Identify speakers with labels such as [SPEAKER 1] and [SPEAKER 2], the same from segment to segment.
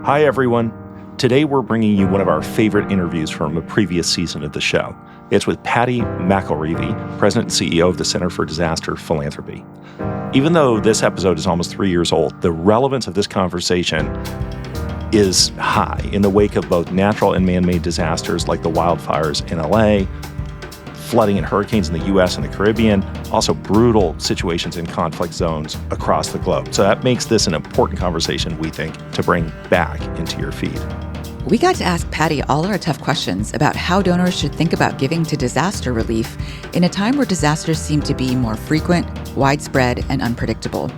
[SPEAKER 1] Hi, everyone. Today, we're bringing you one of our favorite interviews from a previous season of the show. It's with Patty McIlreavy, President and CEO of the Center for Disaster Philanthropy. Even though this episode is almost 3 years old, the relevance of this conversation is high in the wake of both natural and man-made disasters like the wildfires in LA, flooding and hurricanes in the U.S. and the Caribbean, also brutal situations in conflict zones across the globe. So that makes this an important conversation, we think, to bring back into your feed.
[SPEAKER 2] We got to ask Patty all our tough questions about how donors should think about giving to disaster relief in a time where disasters seem to be more frequent, widespread, and unpredictable.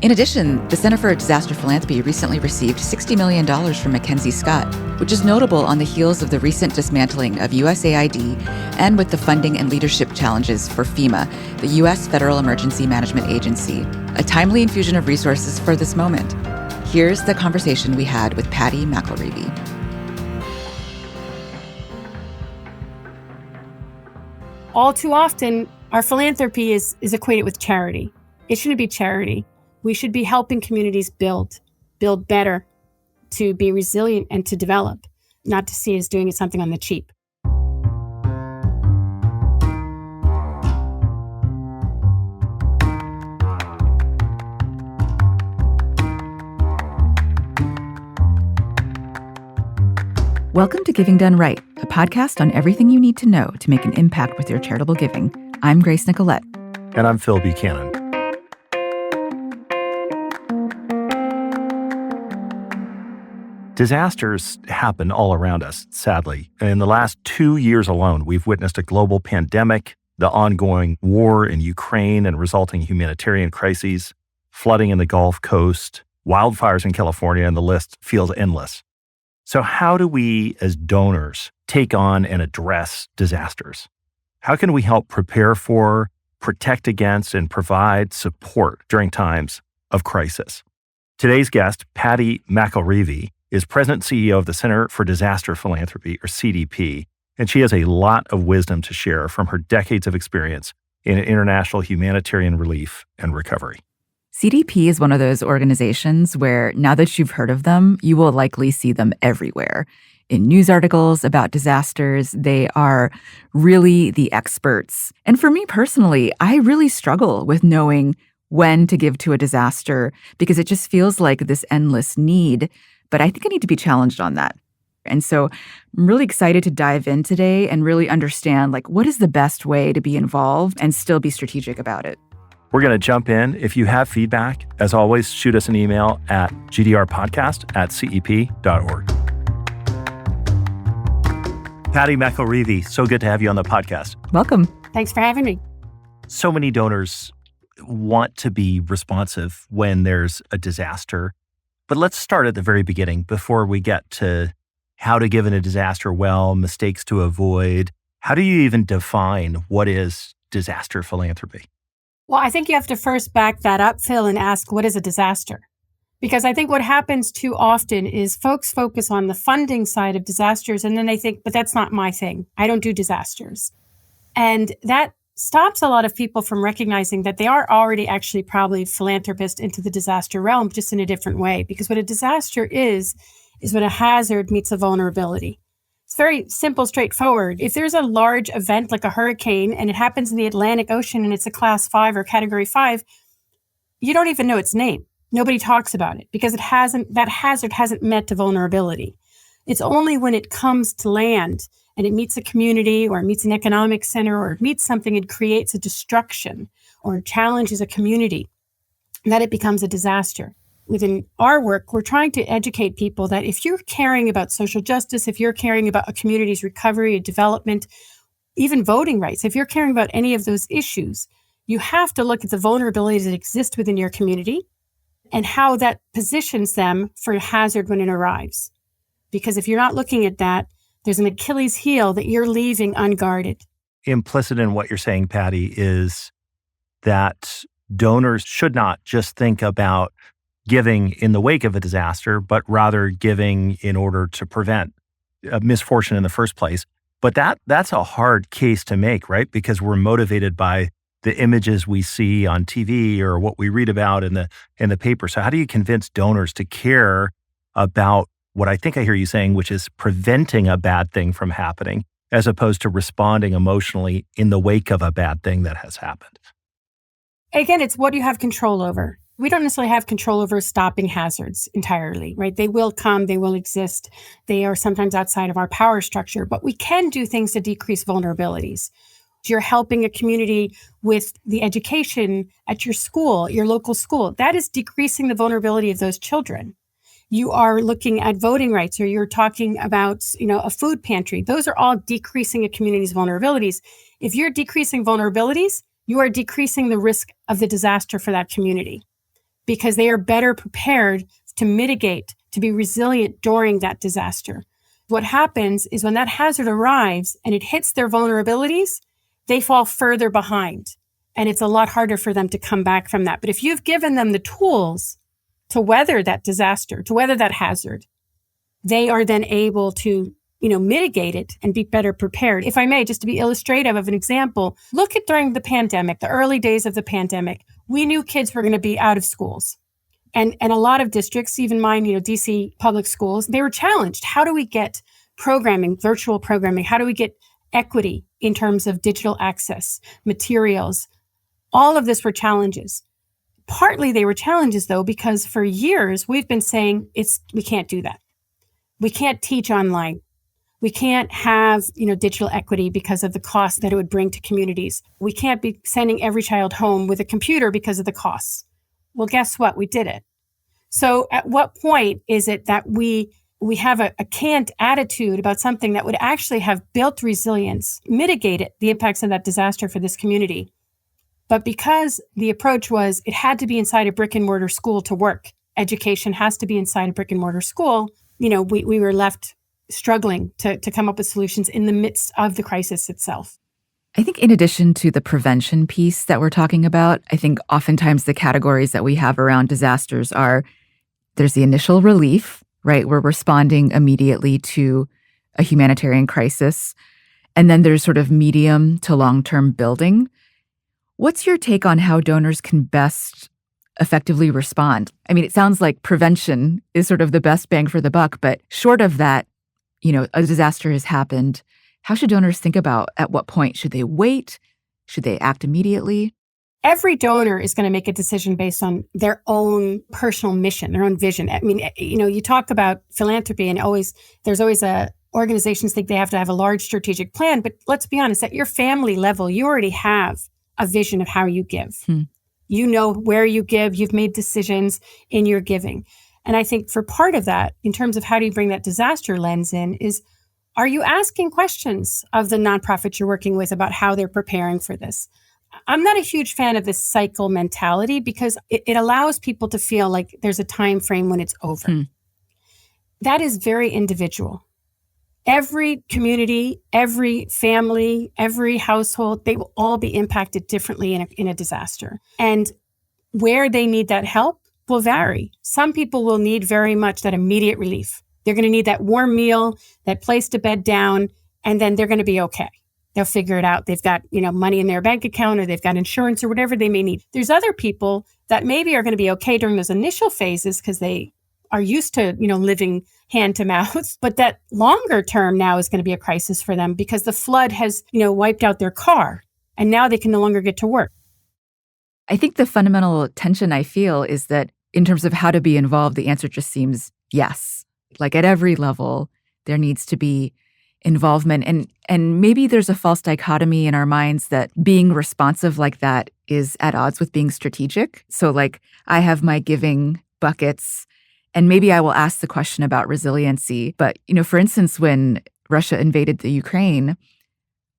[SPEAKER 2] In addition, the Center for Disaster Philanthropy recently received $60 million from Mackenzie Scott, which is notable on the heels of the recent dismantling of USAID and with the funding and leadership challenges for FEMA, the U.S. Federal Emergency Management Agency, a timely infusion of resources for this moment. Here's the conversation we had with Patty McIlreavy.
[SPEAKER 3] All too often, our philanthropy is equated with charity. It shouldn't be charity. We should be helping communities build better, to be resilient and to develop, not to see us doing something on the cheap.
[SPEAKER 2] Welcome to Giving Done Right, a podcast on everything you need to know to make an impact with your charitable giving. I'm Grace Nicolette.
[SPEAKER 1] And I'm Phil Buchanan. Disasters happen all around us, sadly. In the last 2 years alone, we've witnessed a global pandemic, the ongoing war in Ukraine and resulting humanitarian crises, flooding in the Gulf Coast, wildfires in California, and the list feels endless. So how do we, as donors, take on and address disasters? How can we help prepare for, protect against, and provide support during times of crisis? Today's guest, Patty McIlreavy, is President and CEO of the Center for Disaster Philanthropy, or CDP, and she has a lot of wisdom to share from her decades of experience in international humanitarian relief and recovery.
[SPEAKER 2] CDP is one of those organizations where, now that you've heard of them, you will likely see them everywhere. In news articles about disasters, they are really the experts. And for me personally, I really struggle with knowing when to give to a disaster because it just feels like this endless need. But I think I need to be challenged on that. And so I'm really excited to dive in today and really understand, what is the best way to be involved and still be strategic about it.
[SPEAKER 1] We're going to jump in. If you have feedback, as always, shoot us an email at gdrpodcast@cep.org. Patty McIlreavy, so good to have you on the podcast.
[SPEAKER 2] Welcome.
[SPEAKER 3] Thanks for having me.
[SPEAKER 1] So many donors want to be responsive when there's a disaster. But let's start at the very beginning before we get to how to give in a disaster well, mistakes to avoid. How do you even define what is disaster philanthropy?
[SPEAKER 3] Well, I think you have to first back that up, Phil, and ask, what is a disaster? Because I think what happens too often is folks focus on the funding side of disasters, and then they think, but that's not my thing. I don't do disasters. And that stops a lot of people from recognizing that they are already actually probably philanthropists into the disaster realm, just in a different way. Because what a disaster is when a hazard meets a vulnerability. It's very simple, straightforward. If there's a large event like a hurricane and it happens in the Atlantic Ocean and it's a class 5 or category 5, you don't even know its name. Nobody talks about it because that hazard hasn't met the vulnerability. It's only when it comes to land and it meets a community or it meets an economic center or it meets something and creates a destruction or challenges a community that it becomes a disaster. Within our work, we're trying to educate people that if you're caring about social justice, if you're caring about a community's recovery, development, even voting rights, if you're caring about any of those issues, you have to look at the vulnerabilities that exist within your community and how that positions them for a hazard when it arrives. Because if you're not looking at that, there's an Achilles heel that you're leaving unguarded.
[SPEAKER 1] Implicit in what you're saying, Patty, is that donors should not just think about giving in the wake of a disaster, but rather giving in order to prevent a misfortune in the first place. But that's a hard case to make, right? Because we're motivated by the images we see on TV or what we read about in the paper. So how do you convince donors to care about what I think I hear you saying, which is preventing a bad thing from happening, as opposed to responding emotionally in the wake of a bad thing that has happened.
[SPEAKER 3] Again, it's what you have control over. We don't necessarily have control over stopping hazards entirely, right? They will come, they will exist. They are sometimes outside of our power structure, but we can do things to decrease vulnerabilities. You're helping a community with the education at your school, your local school. That is decreasing the vulnerability of those children. You are looking at voting rights, or you're talking about, a food pantry. Those are all decreasing a community's vulnerabilities. If you're decreasing vulnerabilities, you are decreasing the risk of the disaster for that community, because they are better prepared to mitigate, to be resilient during that disaster. What happens is when that hazard arrives and it hits their vulnerabilities, they fall further behind, and it's a lot harder for them to come back from that. But if you've given them the tools to weather that disaster, to weather that hazard, they are then able to, mitigate it and be better prepared. If I may, just to be illustrative of an example, look at during the pandemic, the early days of the pandemic, we knew kids were going to be out of schools. And a lot of districts, even mine, DC public schools, they were challenged. How do we get programming, virtual programming? How do we get equity in terms of digital access, materials? All of this were challenges. Partly they were challenges, though, because for years we've been saying we can't do that. We can't teach online. We can't have, digital equity because of the cost that it would bring to communities. We can't be sending every child home with a computer because of the costs. Well, guess what? We did it. So at what point is it that we have a canned attitude about something that would actually have built resilience, mitigated the impacts of that disaster for this community? But because the approach was it had to be inside a brick and mortar school to work, education has to be inside a brick and mortar school, we were left struggling to come up with solutions in the midst of the crisis itself.
[SPEAKER 2] I think in addition to the prevention piece that we're talking about, I think oftentimes the categories that we have around disasters are there's the initial relief, right? We're responding immediately to a humanitarian crisis. And then there's sort of medium to long-term building. What's your take on how donors can best effectively respond? I mean, it sounds like prevention is sort of the best bang for the buck, but short of that, a disaster has happened. How should donors think about at what point? Should they wait? Should they act immediately?
[SPEAKER 3] Every donor is going to make a decision based on their own personal mission, their own vision. I mean, you talk about philanthropy and there's always organizations think they have to have a large strategic plan, but let's be honest, at your family level, you already have a vision of how you give. You know where you give, you've made decisions in your giving. And I think for part of that, in terms of how do you bring that disaster lens in, is are you asking questions of the nonprofits you're working with about how they're preparing for this? I'm not a huge fan of this cycle mentality because it allows people to feel like there's a time frame when it's over. That is very individual. Every community, every family, every household, they will all be impacted differently in a disaster. And where they need that help will vary. Some people will need very much that immediate relief. They're going to need that warm meal, that place to bed down, and then they're going to be okay. They'll figure it out. They've got, money in their bank account, or they've got insurance or whatever they may need. There's other people that maybe are going to be okay during those initial phases because they are used to, living hand to mouth. But that longer term now is going to be a crisis for them because the flood has, wiped out their car and now they can no longer get to work.
[SPEAKER 2] I think the fundamental tension I feel is that in terms of how to be involved, the answer just seems yes. Like at every level, there needs to be involvement. And maybe there's a false dichotomy in our minds that being responsive like that is at odds with being strategic. So like I have my giving buckets, and maybe I will ask the question about resiliency. But, for instance, when Russia invaded the Ukraine,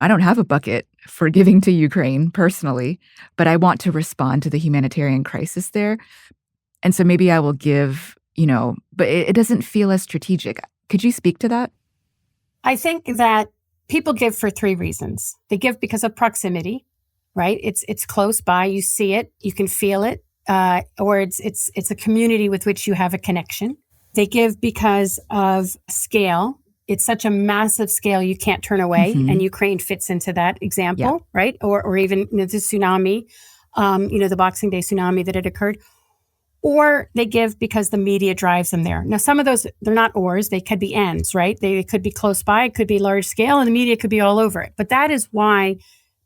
[SPEAKER 2] I don't have a bucket for giving to Ukraine personally, but I want to respond to the humanitarian crisis there. And so maybe I will give, but it doesn't feel as strategic. Could you speak to that?
[SPEAKER 3] I think that people give for three reasons. They give because of proximity, right? It's close by. You see it, you can feel it, or it's a community with which you have a connection. They give because of scale. It's such a massive scale you can't turn away, and Ukraine fits into that example, right? Or even the tsunami, the Boxing Day tsunami that had occurred. or they give because the media drives them there. Now, some of those, they're not ors, they could be ands, right? They could be close by, it could be large scale, and the media could be all over it. But that is why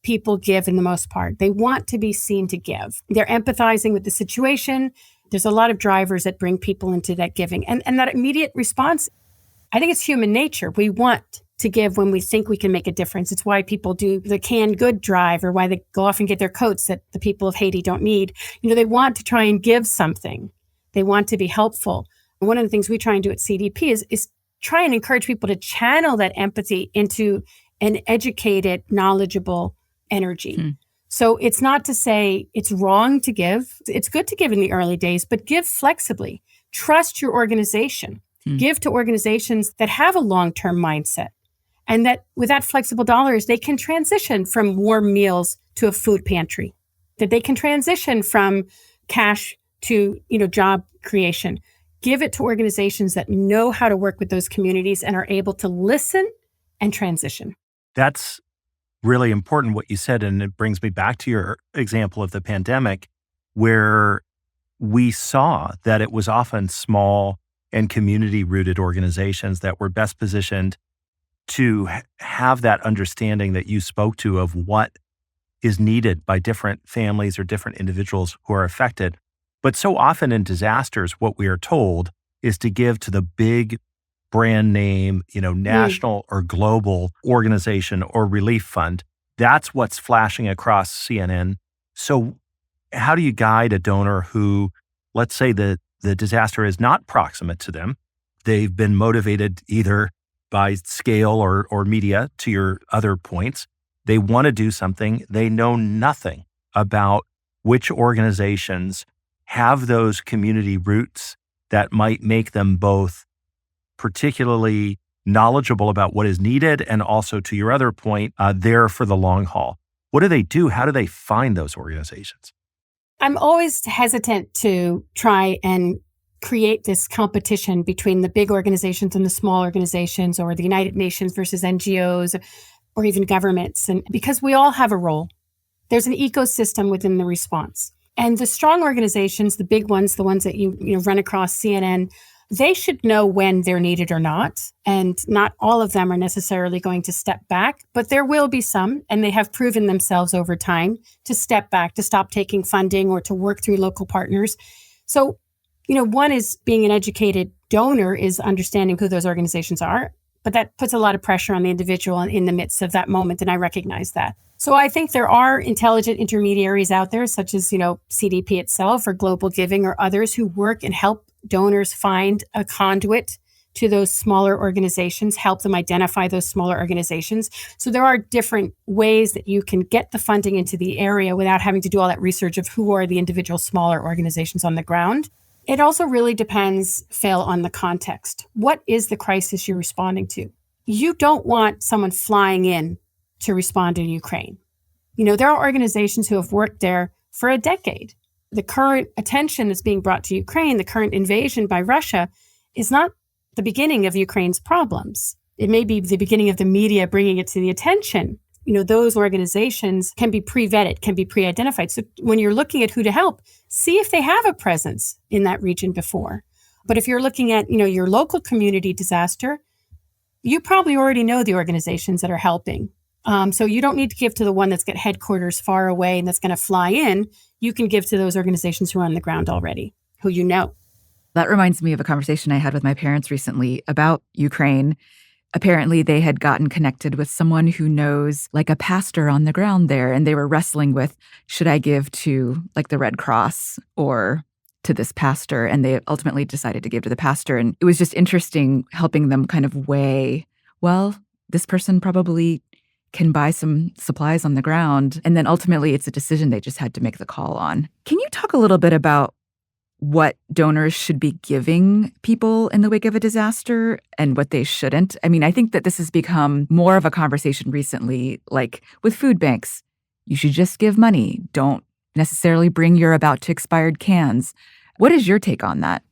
[SPEAKER 3] people give in the most part. They want to be seen to give. They're empathizing with the situation. There's a lot of drivers that bring people into that giving. And that immediate response, I think it's human nature. We want to give when we think we can make a difference. It's why people do the canned good drive, or why they go off and get their coats that the people of Haiti don't need. They want to try and give something. They want to be helpful. One of the things we try and do at CDP is try and encourage people to channel that empathy into an educated, knowledgeable energy. So it's not to say it's wrong to give. It's good to give in the early days, but give flexibly. Trust your organization. Give to organizations that have a long-term mindset. And that with that flexible dollars, they can transition from warm meals to a food pantry, that they can transition from cash to, job creation. Give it to organizations that know how to work with those communities and are able to listen and transition.
[SPEAKER 1] That's really important what you said. And it brings me back to your example of the pandemic, where we saw that it was often small and community-rooted organizations that were best positioned to have that understanding that you spoke to of what is needed by different families or different individuals who are affected. But so often in disasters, what we are told is to give to the big brand name, national or global organization or relief fund. That's what's flashing across CNN. So how do you guide a donor who, let's say the disaster is not proximate to them? They've been motivated either by scale or media, to your other points. They want to do something. They know nothing about which organizations have those community roots that might make them both particularly knowledgeable about what is needed and also, to your other point, there for the long haul. What do they do? How do they find those organizations?
[SPEAKER 3] I'm always hesitant to try and create this competition between the big organizations and the small organizations, or the United Nations versus NGOs, or even governments. And because we all have a role, there's an ecosystem within the response. And the strong organizations, the big ones, the ones that you run across CNN, they should know when they're needed or not. And not all of them are necessarily going to step back, but there will be some, and they have proven themselves over time to step back, to stop taking funding, or to work through local partners. So, one is being an educated donor is understanding who those organizations are, but that puts a lot of pressure on the individual in the midst of that moment, and I recognize that. So I think there are intelligent intermediaries out there, such as, CDP itself or Global Giving or others, who work and help donors find a conduit to those smaller organizations, help them identify those smaller organizations. So there are different ways that you can get the funding into the area without having to do all that research of who are the individual smaller organizations on the ground. It also really depends, Phil, on the context. What is the crisis you're responding to? You don't want someone flying in to respond to Ukraine. There are organizations who have worked there for a decade. The current attention that's being brought to Ukraine, the current invasion by Russia, is not the beginning of Ukraine's problems. It may be the beginning of the media bringing it to the attention. Those organizations can be pre-vetted, can be pre-identified. So when you're looking at who to help, see if they have a presence in that region before. But if you're looking at, your local community disaster, you probably already know the organizations that are helping. So you don't need to give to the one that's got headquarters far away and that's going to fly in. You can give to those organizations who are on the ground already, who you know.
[SPEAKER 2] That reminds me of a conversation I had with my parents recently about Ukraine. Apparently, they had gotten connected with someone who knows, like, a pastor on the ground there, and they were wrestling with, should I give to, like, the Red Cross or to this pastor? And they ultimately decided to give to the pastor. And it was just interesting helping them kind of weigh, well, this person probably can buy some supplies on the ground. And then ultimately, it's a decision they just had to make the call on. Can you talk a little bit about what donors should be giving people in the wake of a disaster and what they shouldn't? I mean, I think that this has become more of a conversation recently, like with food banks. You should just give money. Don't necessarily bring your about to expired cans. What is your take on that?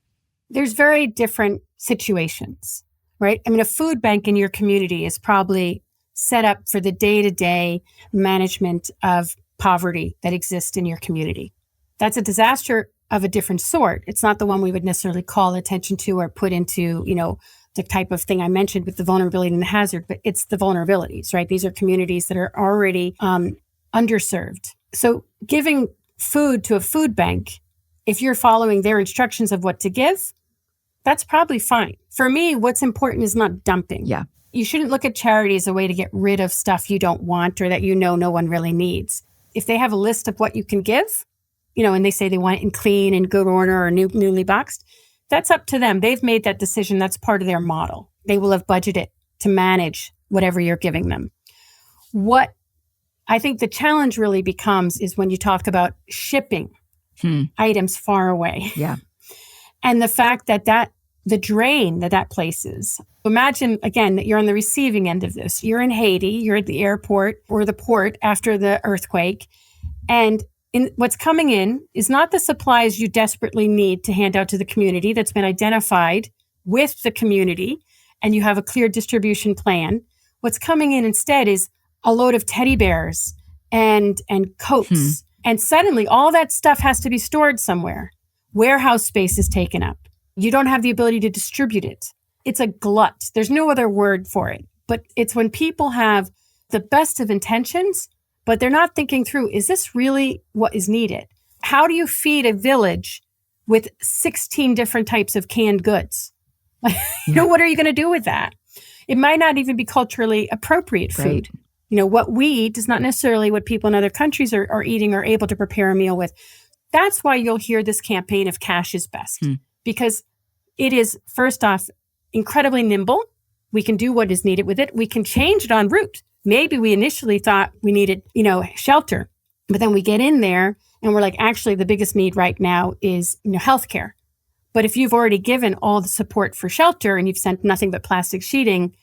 [SPEAKER 3] There's very different situations, right? I mean, a food bank in your community is probably set up for the day-to-day management of poverty that exists in your community. That's a disaster of a different sort. It's not the one we would necessarily call attention to or put into, the type of thing I mentioned with the vulnerability and the hazard, but it's the vulnerabilities, right? These are communities that are already underserved. So giving food to a food bank, if you're following their instructions of what to give, that's probably fine. For me, what's important is not dumping.
[SPEAKER 2] Yeah.
[SPEAKER 3] You shouldn't look at charity as a way to get rid of stuff you don't want or that no one really needs. If they have a list of what you can give, and they say they want it in clean and good order or newly boxed, that's up to them. They've made that decision. That's part of their model. They will have budgeted to manage whatever you're giving them. What I think the challenge really becomes is when you talk about shipping items far away.
[SPEAKER 2] Yeah.
[SPEAKER 3] And the fact that the drain that places. Imagine, again, that you're on the receiving end of this. You're in Haiti, you're at the airport or the port after the earthquake, and what's coming in is not the supplies you desperately need to hand out to the community that's been identified with the community, and you have a clear distribution plan. What's coming in instead is a load of teddy bears and coats. And suddenly all that stuff has to be stored somewhere. Warehouse space is taken up. You don't have the ability to distribute it. It's a glut. There's no other word for it. But it's when people have the best of intentions, but they're not thinking through, is this really what is needed? How do you feed a village with 16 different types of canned goods? What are you going to do with that? It might not even be culturally appropriate food. Right. What we eat is not necessarily what people in other countries are eating or able to prepare a meal with. That's why you'll hear this campaign of cash is best, because it is, first off, incredibly nimble. We can do what is needed with it. We can change it en route. Maybe we initially thought we needed, shelter, but then we get in there and we're like, actually, the biggest need right now is, healthcare. But if you've already given all the support for shelter and you've sent nothing but plastic sheeting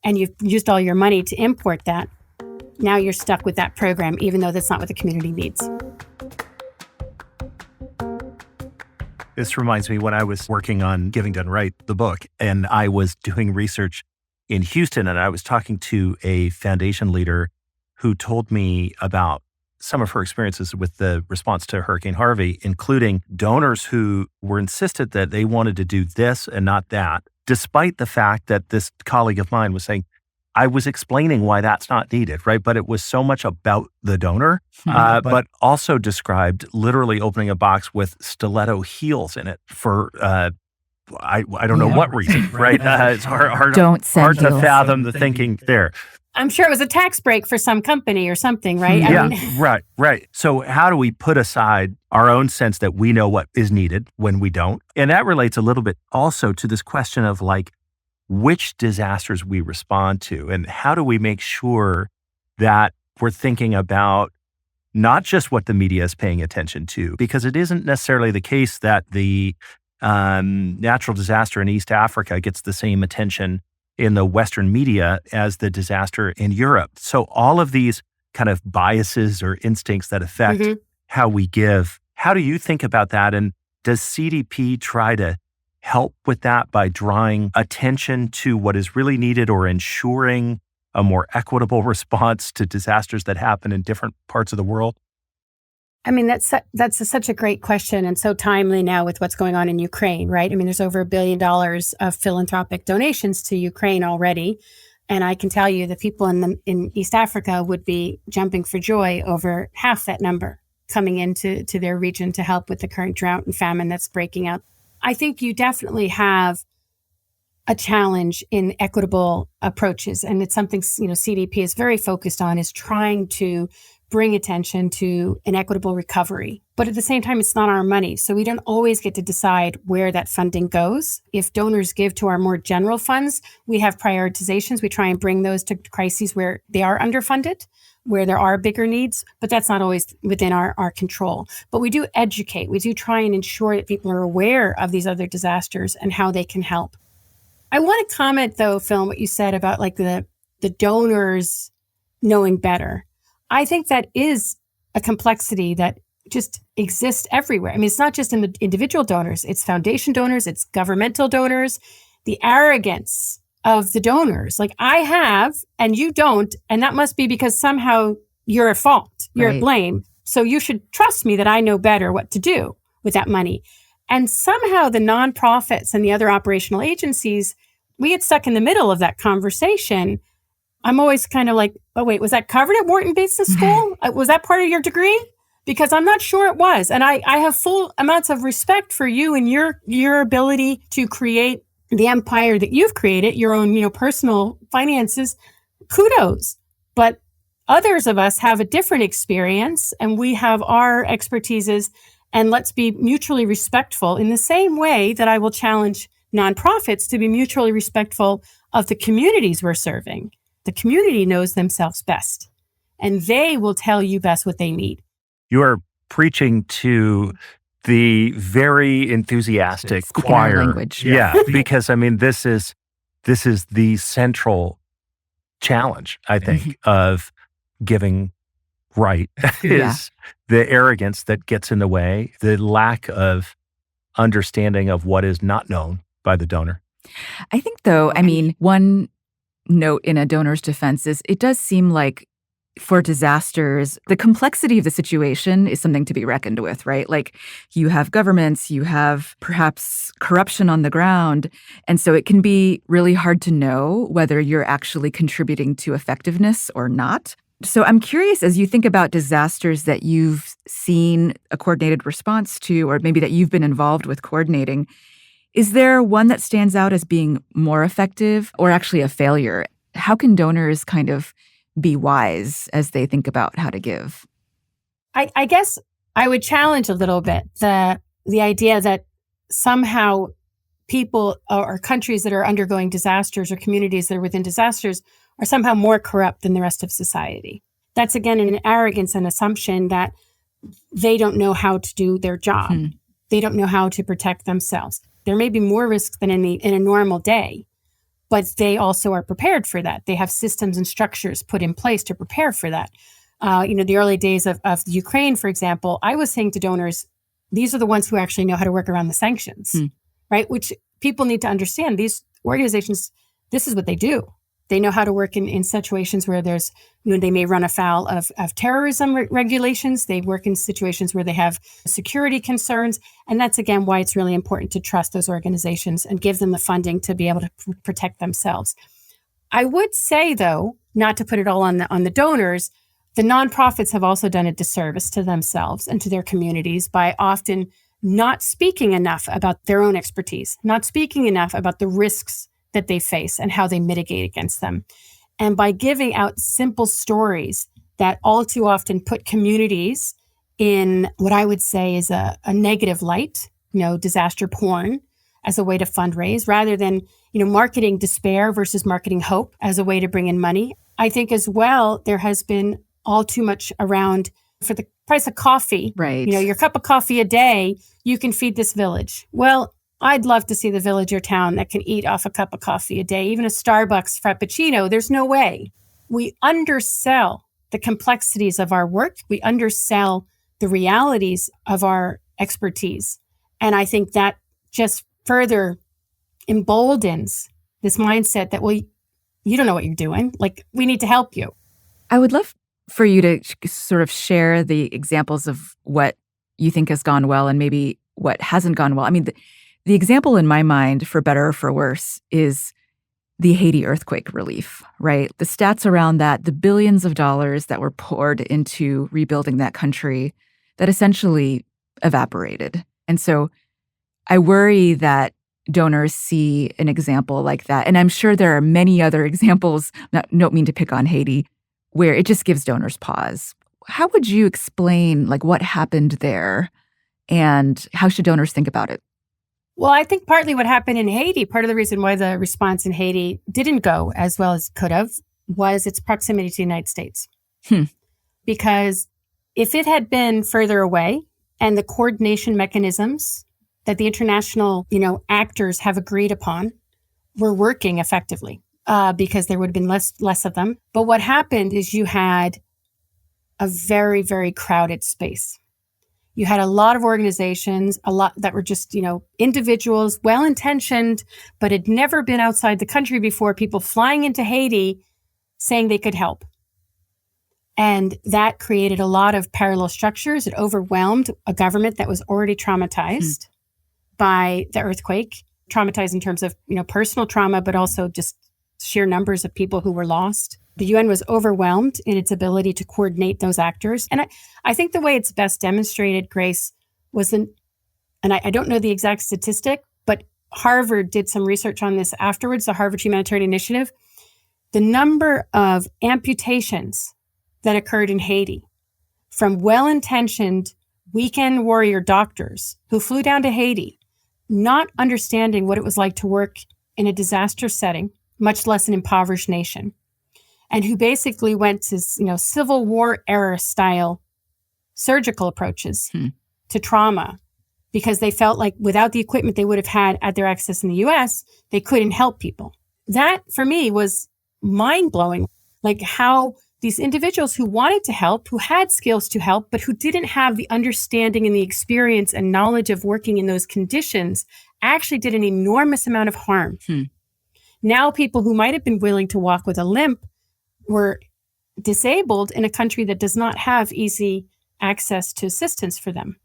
[SPEAKER 3] and you've used all your money to import that, now you're stuck with that program, even though that's not what the community needs.
[SPEAKER 1] This reminds me when I was working on Giving Done Right, the book, and I was doing research in Houston, and I was talking to a foundation leader who told me about some of her experiences with the response to Hurricane Harvey, including donors who were insisted that they wanted to do this and not that, despite the fact that this colleague of mine was saying, I was explaining why that's not needed, right? But it was so much about the donor, but also described literally opening a box with stiletto heels in it for I don't know what reason, right? It's hard to fathom the thinking there.
[SPEAKER 3] I'm sure it was a tax break for some company or something, right?
[SPEAKER 1] Right. So how do we put aside our own sense that we know what is needed when we don't? And that relates a little bit also to this question of which disasters we respond to, and how do we make sure that we're thinking about not just what the media is paying attention to, because it isn't necessarily the case that the natural disaster in East Africa gets the same attention in the Western media as the disaster in Europe. So all of these kind of biases or instincts that affect how we give, how do you think about that? And does CDP try to help with that by drawing attention to what is really needed or ensuring a more equitable response to disasters that happen in different parts of the world?
[SPEAKER 3] I mean, that's such a great question and so timely now with what's going on in Ukraine, right? I mean, there's over $1 billion of philanthropic donations to Ukraine already. And I can tell you the people in East Africa would be jumping for joy over half that number coming into their region to help with the current drought and famine that's breaking out. I think you definitely have a challenge in equitable approaches. And it's something, CDP is very focused on, is trying to bring attention to an equitable recovery. But at the same time, it's not our money. So we don't always get to decide where that funding goes. If donors give to our more general funds, we have prioritizations. We try and bring those to crises where they are underfunded, where there are bigger needs, but that's not always within our control. But we do educate. We do try and ensure that people are aware of these other disasters and how they can help. I want to comment, though, Phil, what you said about the donors knowing better. I think that is a complexity that just exists everywhere. I mean, it's not just in the individual donors, it's foundation donors, it's governmental donors, the arrogance of the donors. I have and you don't, and that must be because somehow you're at fault, you're at blame. So you should trust me that I know better what to do. with that money. And somehow the nonprofits and the other operational agencies, we get stuck in the middle of that conversation. I'm always kind of like, oh, wait, was that covered at Wharton Business School? Was that part of your degree? Because I'm not sure it was. And I have full amounts of respect for you and your ability to create the empire that you've created, your own, personal finances. Kudos. But others of us have a different experience and we have our expertises, and let's be mutually respectful in the same way that I will challenge nonprofits to be mutually respectful of the communities we're serving. The community knows themselves best, and they will tell you best what they need.
[SPEAKER 1] You are preaching to the very enthusiastic choir
[SPEAKER 2] language.
[SPEAKER 1] Yeah, because this is the central challenge, I think, of giving right is the arrogance that gets in the way, the lack of understanding of what is not known by the donor.
[SPEAKER 2] I think, though, one note in a donor's defense is it does seem like for disasters, the complexity of the situation is something to be reckoned with, right? Like you have governments, you have perhaps corruption on the ground. And so it can be really hard to know whether you're actually contributing to effectiveness or not. So I'm curious, as you think about disasters that you've seen a coordinated response to, or maybe that you've been involved with coordinating, is there one that stands out as being more effective or actually a failure? How can donors kind of be wise as they think about how to give?
[SPEAKER 3] I guess I would challenge a little bit the idea that somehow people or countries that are undergoing disasters or communities that are within disasters are somehow more corrupt than the rest of society. That's, again, an arrogance and assumption that they don't know how to do their job. Mm-hmm. They don't know how to protect themselves. There may be more risk than in a normal day, but they also are prepared for that. They have systems and structures put in place to prepare for that. The early days of Ukraine, for example, I was saying to donors, these are the ones who actually know how to work around the sanctions, right? Which people need to understand. These organizations, this is what they do. They know how to work in situations where there's, they may run afoul of terrorism regulations. They work in situations where they have security concerns. And that's, again, why it's really important to trust those organizations and give them the funding to be able to protect themselves. I would say, though, not to put it all on the donors, the nonprofits have also done a disservice to themselves and to their communities by often not speaking enough about their own expertise, not speaking enough about the risks that they face and how they mitigate against them. And by giving out simple stories that all too often put communities in what I would say is a negative light, disaster porn as a way to fundraise, rather than, marketing despair versus marketing hope as a way to bring in money. I think as well, there has been all too much around for the price of coffee.
[SPEAKER 2] Right.
[SPEAKER 3] Your cup of coffee a day, you can feed this village. Well, I'd love to see the village or town that can eat off a cup of coffee a day, even a Starbucks Frappuccino. There's no way. We undersell the complexities of our work. We undersell the realities of our expertise. And I think that just further emboldens this mindset that, you don't know what you're doing. Like, we need to help you.
[SPEAKER 2] I would love for you to sort of share the examples of what you think has gone well and maybe what hasn't gone well. The example in my mind, for better or for worse, is the Haiti earthquake relief, right? The stats around that, the billions of dollars that were poured into rebuilding that country that essentially evaporated. And so I worry that donors see an example like that. And I'm sure there are many other examples, don't mean to pick on Haiti, where it just gives donors pause. How would you explain what happened there and how should donors think about it?
[SPEAKER 3] Well, I think partly what happened in Haiti, part of the reason why the response in Haiti didn't go as well as could have, was its proximity to the United States. Because if it had been further away and the coordination mechanisms that the international, actors have agreed upon were working effectively, because there would have been less of them. But what happened is you had a very, very crowded space. You had a lot of organizations, a lot that were just, individuals, well-intentioned, but had never been outside the country before, people flying into Haiti saying they could help. And that created a lot of parallel structures. It overwhelmed a government that was already traumatized by the earthquake, traumatized in terms of, personal trauma, but also just sheer numbers of people who were lost. The UN was overwhelmed in its ability to coordinate those actors. And I think the way it's best demonstrated, Grace, and I don't know the exact statistic, but Harvard did some research on this afterwards, the Harvard Humanitarian Initiative. The number of amputations that occurred in Haiti from well-intentioned weekend warrior doctors who flew down to Haiti, not understanding what it was like to work in a disaster setting, much less an impoverished nation, and who basically went to, Civil War era style surgical approaches to trauma because they felt like without the equipment they would have had at their access in the US, they couldn't help people. That for me was mind-blowing, like how these individuals who wanted to help, who had skills to help, but who didn't have the understanding and the experience and knowledge of working in those conditions actually did an enormous amount of harm. Now people who might have been willing to walk with a limp were disabled in a country that does not have easy access to assistance for them.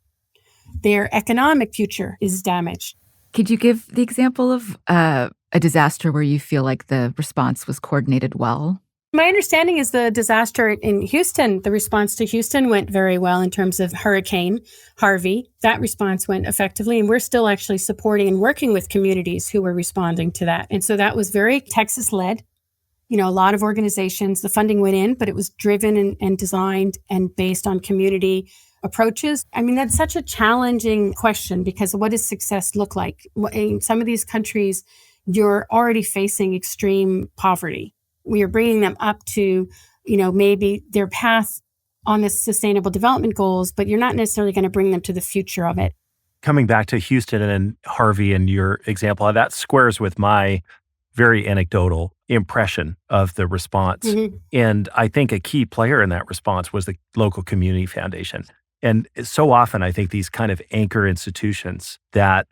[SPEAKER 3] Their economic future is damaged.
[SPEAKER 2] Could you give the example of a disaster where you feel like the response was coordinated well?
[SPEAKER 3] My understanding is the disaster in Houston, the response to Houston went very well in terms of Hurricane Harvey. That response went effectively, and we're still actually supporting and working with communities who were responding to that. And so that was very Texas-led. A lot of organizations, the funding went in, but it was driven and designed and based on community approaches. I mean, that's such a challenging question because what does success look like? In some of these countries, you're already facing extreme poverty. We are bringing them up to, maybe their path on the sustainable development goals, but you're not necessarily going to bring them to the future of it.
[SPEAKER 1] Coming back to Houston and Harvey and your example, that squares with my very anecdotal impression of the response. And I think a key player in that response was the local community foundation. And so often, I think these kind of anchor institutions that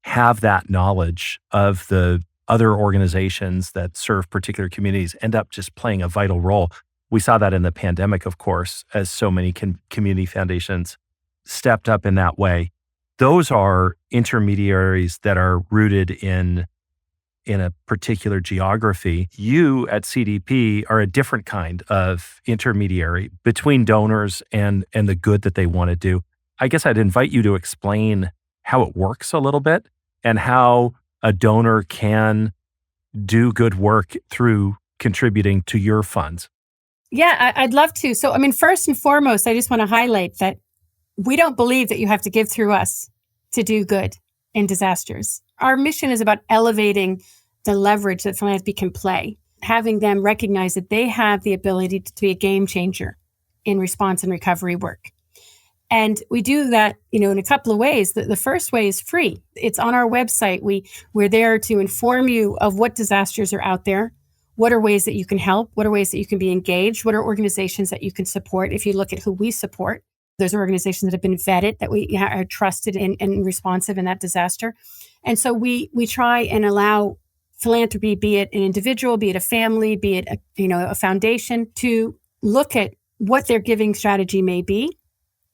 [SPEAKER 1] have that knowledge of the other organizations that serve particular communities end up just playing a vital role. We saw that in the pandemic, of course, as so many community foundations stepped up in that way. Those are intermediaries that are rooted in a particular geography. You at CDP are a different kind of intermediary between donors and the good that they want to do. I guess I'd invite you to explain how it works a little bit and how a donor can do good work through contributing to your funds.
[SPEAKER 3] Yeah, I'd love to. So, first and foremost, I just want to highlight that we don't believe that you have to give through us to do good in disasters. Our mission is about elevating the leverage that philanthropy can play, having them recognize that they have the ability to be a game changer in response and recovery work. And we do that, in a couple of ways. The first way is free. It's on our website. We're there to inform you of what disasters are out there. What are ways that you can help? What are ways that you can be engaged? What are organizations that you can support? If you look at who we support, there's organizations that have been vetted, that we are trusted and responsive in that disaster. And so we try and allow philanthropy, be it an individual, be it a family, be it a foundation, to look at what their giving strategy may be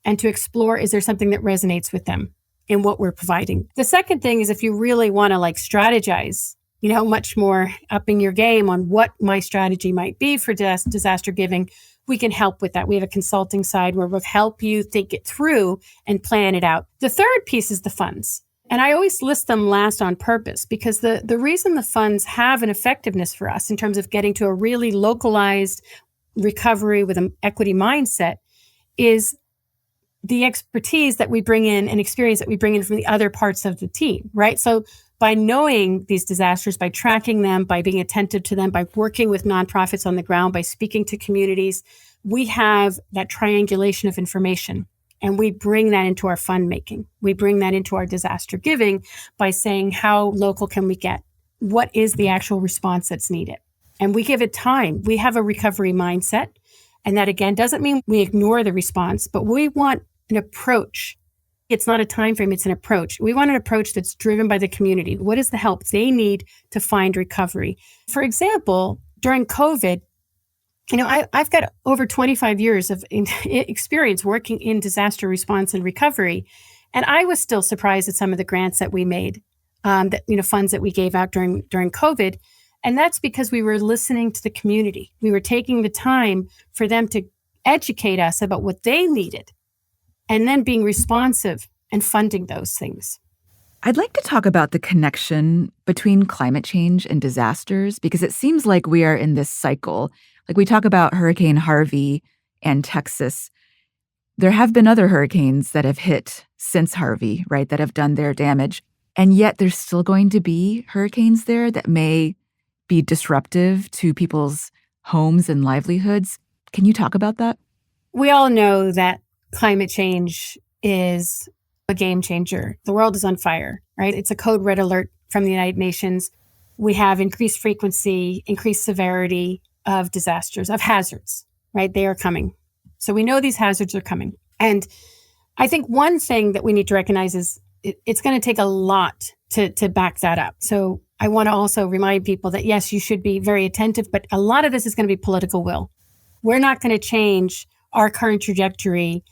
[SPEAKER 3] and to explore, is there something that resonates with them in what we're providing? The second thing is if you really want to strategize, much more upping your game on what my strategy might be for disaster giving, we can help with that. We have a consulting side where we'll help you think it through and plan it out. The third piece is the funds. And I always list them last on purpose because the reason the funds have an effectiveness for us in terms of getting to a really localized recovery with an equity mindset is the expertise that we bring in and experience that we bring in from the other parts of the team, right? So by knowing these disasters, by tracking them, by being attentive to them, by working with nonprofits on the ground, by speaking to communities, we have that triangulation of information. And we bring that into our fund making. We bring that into our disaster giving by saying, how local can we get? What is the actual response that's needed? And we give it time. We have a recovery mindset. And that, again, doesn't mean we ignore the response, but we want an approach. It's not a time frame, it's an approach. We want an approach that's driven by the community. What is the help they need to find recovery? For example, during COVID, I've got over 25 years of experience working in disaster response and recovery. And I was still surprised at some of the grants that we made, funds that we gave out during COVID. And that's because we were listening to the community. We were taking the time for them to educate us about what they needed and then being responsive and funding those things.
[SPEAKER 2] I'd like to talk about the connection between climate change and disasters, because it seems like we are in this cycle. Like we talk about Hurricane Harvey and Texas. There have been other hurricanes that have hit since Harvey, right, that have done their damage. And yet there's still going to be hurricanes there that may be disruptive to people's homes and livelihoods. Can you talk about that?
[SPEAKER 3] We all know that climate change is a game changer. The world is on fire, right? It's a code red alert from the United Nations. We have increased frequency, increased severity of disasters, of hazards, right? They are coming. So we know these hazards are coming. And I think one thing that we need to recognize is it's going to take a lot to back that up. So I want to also remind people that, yes, you should be very attentive, but a lot of this is going to be political will. We're not going to change our current trajectory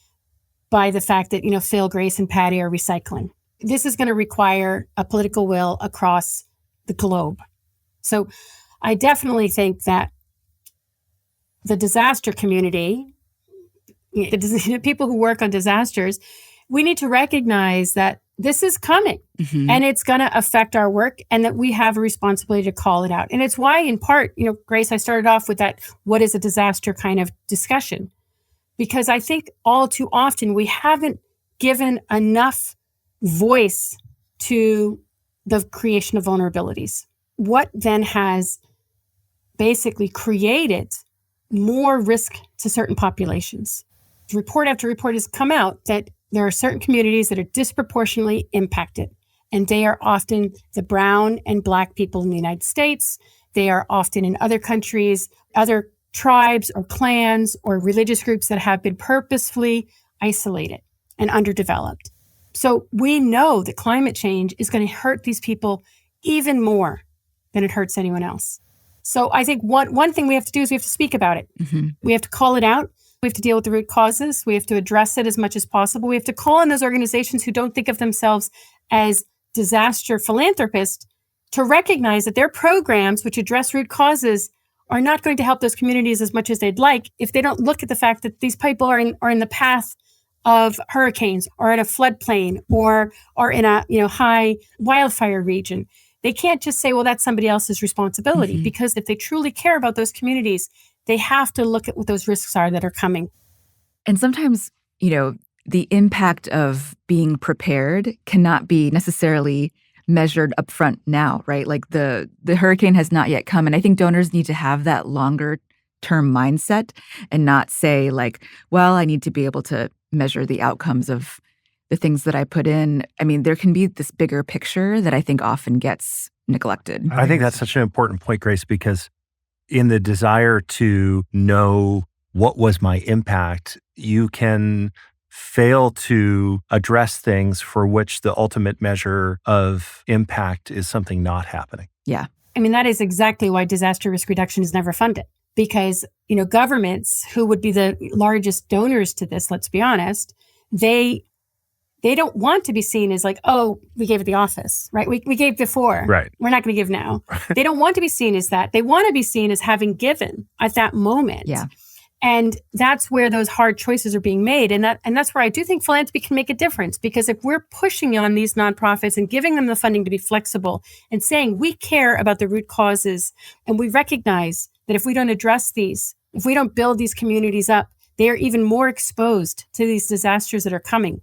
[SPEAKER 3] by the fact that, Phil, Grace, and Patty are recycling. This is going to require a political will across the globe. So I definitely think that the disaster community, the people who work on disasters, we need to recognize that this is coming and it's going to affect our work and that we have a responsibility to call it out. And it's why, in part, Grace, I started off with that, what is a disaster kind of discussion? Because I think all too often we haven't given enough voice to the creation of vulnerabilities. What then has basically created more risk to certain populations? Report after report has come out that there are certain communities that are disproportionately impacted, and they are often the brown and Black people in the United States. They are often in other countries, other tribes or clans or religious groups that have been purposefully isolated and underdeveloped. So we know that climate change is going to hurt these people even more than it hurts anyone else. So I think one thing we have to do is we have to speak about it. We have to call it out. We have to deal with the root causes. We have to address it as much as possible. We have to call on those organizations who don't think of themselves as disaster philanthropists to recognize that their programs, which address root causes, are not going to help those communities as much as they'd like if they don't look at the fact that these people are in the path of hurricanes or in a floodplain or in a high wildfire region. They can't just say, well, that's somebody else's responsibility, because if they truly care about those communities, they have to look at what those risks are that are coming.
[SPEAKER 2] And sometimes, the impact of being prepared cannot be necessarily measured upfront now, right? Like the hurricane has not yet come. And I think donors need to have that longer term mindset and not say like, well, I need to be able to measure the outcomes of the things that I put in. I mean, there can be this bigger picture that I think often gets neglected.
[SPEAKER 1] I think that's such an important point, Grace, because in the desire to know what was my impact, you can fail to address things for which the ultimate measure of impact is something not happening.
[SPEAKER 2] Yeah.
[SPEAKER 3] I mean, that is exactly why disaster risk reduction is never funded. Because, governments who would be the largest donors to this, let's be honest, they don't want to be seen as like, oh, we gave at the office, right? We gave before.
[SPEAKER 1] Right.
[SPEAKER 3] We're not going to give now. They don't want to be seen as that. They want to be seen as having given at that moment.
[SPEAKER 2] Yeah.
[SPEAKER 3] And that's where those hard choices are being made. And that's where I do think philanthropy can make a difference, because if we're pushing on these nonprofits and giving them the funding to be flexible and saying we care about the root causes and we recognize that if we don't address these, if we don't build these communities up, they are even more exposed to these disasters that are coming.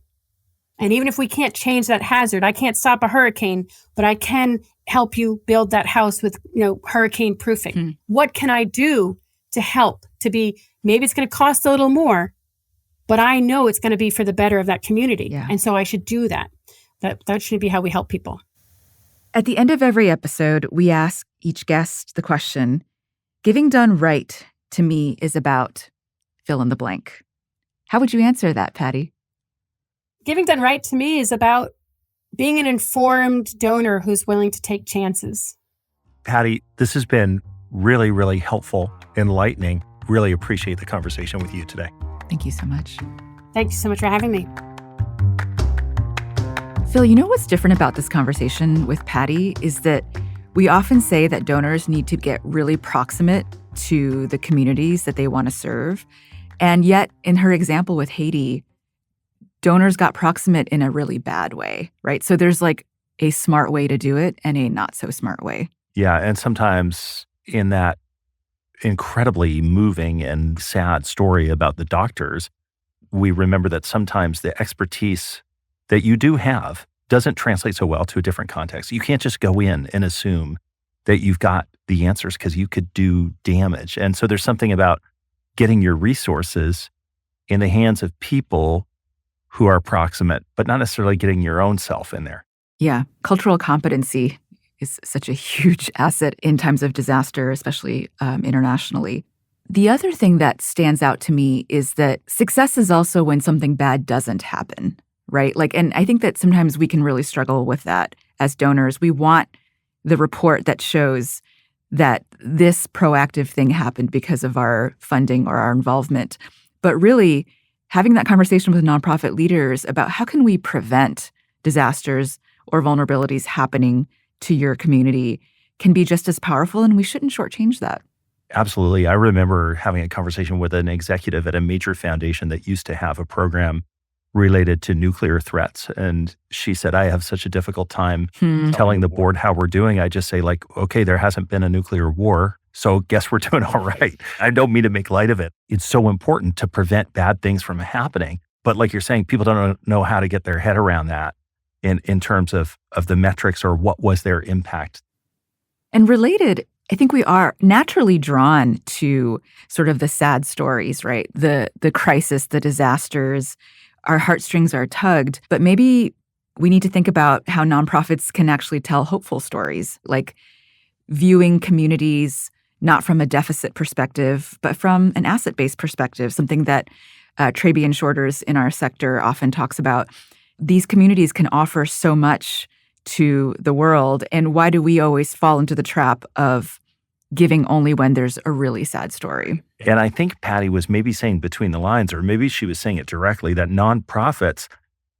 [SPEAKER 3] And even if we can't change that hazard, I can't stop a hurricane, but I can help you build that house with, hurricane proofing. What can I do to help to be, maybe it's going to cost a little more, but I know it's going to be for the better of that community.
[SPEAKER 2] Yeah.
[SPEAKER 3] And so I should do that. That should be how we help people.
[SPEAKER 2] At the end of every episode, we ask each guest the question, giving done right to me is about fill in the blank. How would you answer that, Patty?
[SPEAKER 3] Giving done right to me is about being an informed donor who's willing to take chances.
[SPEAKER 1] Patty, this has been really, really helpful, enlightening. really appreciate the conversation with you today.
[SPEAKER 2] Thank you so much.
[SPEAKER 3] Thank you so much for having me.
[SPEAKER 2] Phil, you know what's different about this conversation with Patty is that we often say that donors need to get really proximate to the communities that they want to serve. And yet, in her example with Haiti, donors got proximate in a really bad way, right? So there's like a smart way to do it and a not so smart way.
[SPEAKER 1] Yeah, and sometimes in that incredibly moving and sad story about the doctors, we remember that sometimes the expertise that you do have doesn't translate so well to a different context. You can't just go in and assume that you've got the answers because you could do damage. And so there's something about getting your resources in the hands of people who are proximate, but not necessarily getting your own self in there.
[SPEAKER 2] Yeah, cultural competency is such a huge asset in times of disaster, especially internationally. The other thing that stands out to me is that success is also when something bad doesn't happen, right? And I think that sometimes we can really struggle with that as donors. We want the report that shows that this proactive thing happened because of our funding or our involvement. But really, having that conversation with nonprofit leaders about how can we prevent disasters or vulnerabilities happening to your community can be just as powerful, and we shouldn't shortchange that.
[SPEAKER 1] Absolutely. I remember having a conversation with an executive at a major foundation that used to have a program related to nuclear threats. And she said, I have such a difficult time telling the board how we're doing. I just say okay, there hasn't been a nuclear war, so guess we're doing all right. I don't mean to make light of it. It's so important to prevent bad things from happening. But like you're saying, people don't know how to get their head around that in terms of the metrics or what was their impact.
[SPEAKER 2] And related, I think we are naturally drawn to sort of the sad stories, right? The crisis, the disasters. Our heartstrings are tugged, but maybe we need to think about how nonprofits can actually tell hopeful stories, like viewing communities not from a deficit perspective, but from an asset-based perspective, something that Trabian Shorters in our sector often talks about. These communities can offer so much to the world, and why do we always fall into the trap of giving only when there's a really sad story?
[SPEAKER 1] And I think Patty was maybe saying between the lines, or maybe she was saying it directly, that nonprofits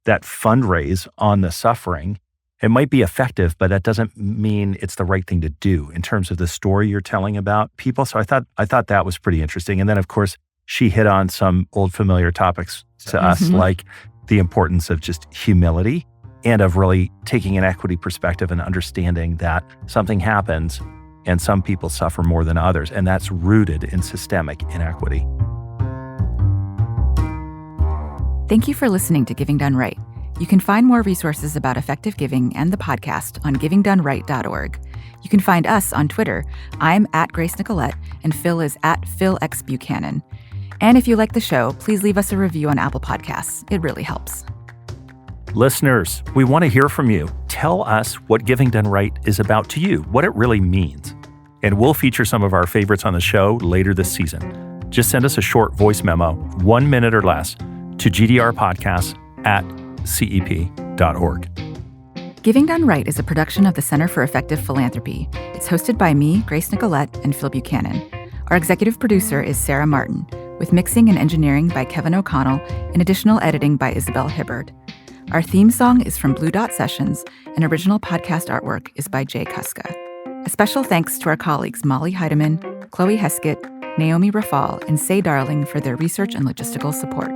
[SPEAKER 1] that fundraise on the suffering, it might be effective, but that doesn't mean it's the right thing to do in terms of the story you're telling about people. So I thought that was pretty interesting. And then, of course, she hit on some old familiar topics to us, like the importance of just humility and of really taking an equity perspective and understanding that something happens and some people suffer more than others, and that's rooted in systemic inequity.
[SPEAKER 2] Thank you for listening to Giving Done Right. You can find more resources about effective giving and the podcast on givingdoneright.org. You can find us on Twitter. I'm at Grace Nicolette, and Phil is at PhilXBuchanan. And if you like the show, please leave us a review on Apple Podcasts. It really helps.
[SPEAKER 1] Listeners, we want to hear from you. Tell us what Giving Done Right is about to you, what it really means. And we'll feature some of our favorites on the show later this season. Just send us a short voice memo, 1 minute or less, to gdrpodcasts@cep.org.
[SPEAKER 2] Giving Done Right is a production of the Center for Effective Philanthropy. It's hosted by me, Grace Nicolette, and Phil Buchanan. Our executive producer is Sarah Martin, with mixing and engineering by Kevin O'Connell and additional editing by Isabel Hibbard. Our theme song is from Blue Dot Sessions, and original podcast artwork is by Jay Kuska. A special thanks to our colleagues Molly Heidemann, Chloe Heskett, Naomi Rafal, and Say Darling for their research and logistical support.